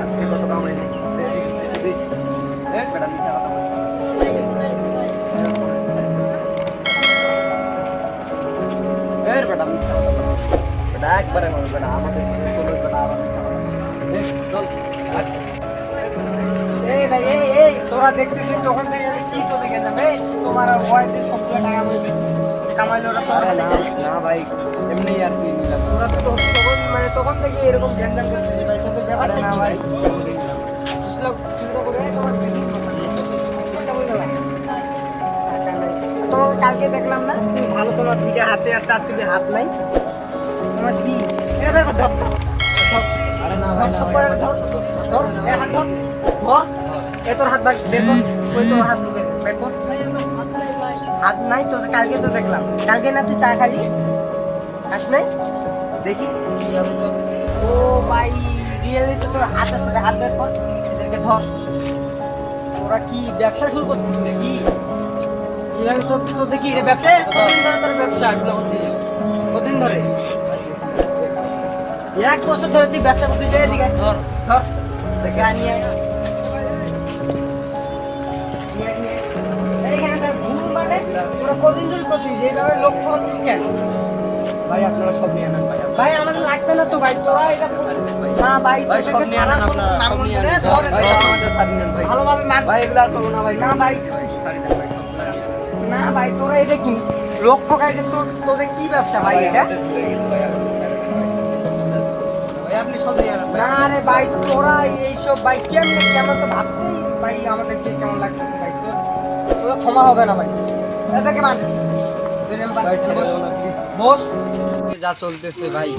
আজকে কত কামাই নেই ম্যাডাম মিথ্যা কথা বলছে বেটা মিথ্যা কথা বলছে বেটা একবারে মানুষ বেটা আমাদের চলো বেটা আবার মিথ্যা কথা চল এই ভাই এই তোরা দেখতেছিস তখন থেকে কি চলে গেছে ভাই তোমার ওয়াইতে সবগুলো টাকা বলবে কামাইলে ওরা তোর না ভাই এমনি আর কি নিলাম তোরা তো তখন মানে তখন থেকে এরকম গ্যাঞ্জাম করতেছিস ভাই তোদের ব্যাপারটা না ভাই তোমাকে কালকে দেখলাম না তুমি ভালো তোমার দুইটা হাতে আসছে আজকে যে হাত নাই তোমার কি এটা দেখো ধর আরে না ভাই সব করে ধর ধর এ হাত ধর ধর এ তোর হাত বের কর ওই তোর হাত বের কর হাত নাই তো কালকে তো দেখলাম কালকে না তুই চা খালি খাস নাই দেখি কিভাবে তোর ও ভাই রিয়েলি তো তোর হাত আছে হাত বের কর এদেরকে ধর তোরা কি ব্যবসা শুরু করছিস নাকি এইভাবে তো তো দেখি এটা ব্যবসা কতদিন ধরে তোর ব্যবসা এগুলো করছিস কতদিন ধরে 1 বছর ধরে তুই ব্যবসা করছিস এদিকে ধর ধর দেখে নিয়ে এইখানে তার ভুল মানে তোরা কতদিন ধরে করছিস এইভাবে লক্ষ্য করছিস কেন ভাই আপনারা সব নিয়ে আনেন ভাই ভাই আমাদের লাগবে না তো ভাই তোরা এটা না ভাই ভাই সব নিয়ে আনেন আপনারা সব নিয়ে আনেন ধরে ভাই আমাদের সাথে নেন ভাই ভালোভাবে মান ভাই এগুলা করব না ভাই না ভাই না ভাই তোরা এটা কি লোক ঠকাইতে তোদের কি ব্যবসা ভাই এটা ভাই আপনি সব নিয়ে আনেন না রে ভাই তোরা এই সব ভাই কেমনে কি আমরা তো ভাবতেই ভাই আমাদেরকে কেমন লাগতেছে ভাই তোরা ক্ষমা হবে না ভাই এটাকে মান বস যা চলতেছে ভাই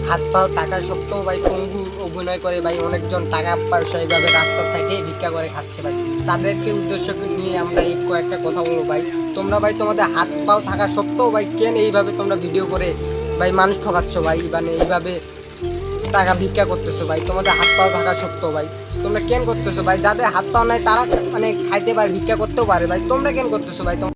হাত পাও টাকা সত্ত্বেও ভাই পঙ্গু অভিনয় করে ভাই অনেকজন টাকা পয়সা এইভাবে রাস্তার সাইডে ভিক্ষা করে খাচ্ছে ভাই তাদেরকে উদ্দেশ্য নিয়ে আমরা এই কয়েকটা কথা বলবো ভাই তোমরা ভাই তোমাদের হাত পাও থাকা সত্ত্বেও ভাই কেন এইভাবে তোমরা ভিডিও করে ভাই মানুষ ঠকাচ্ছ ভাই মানে এইভাবে টাকা ভিক্ষা করতেছো ভাই তোমাদের হাত পাও থাকা সত্ত্বেও ভাই তোমরা কেন করতেছো ভাই যাদের হাত পাও নাই তারা মানে খাইতে পারে ভিক্ষা করতেও পারে ভাই তোমরা কেন করতেছো ভাই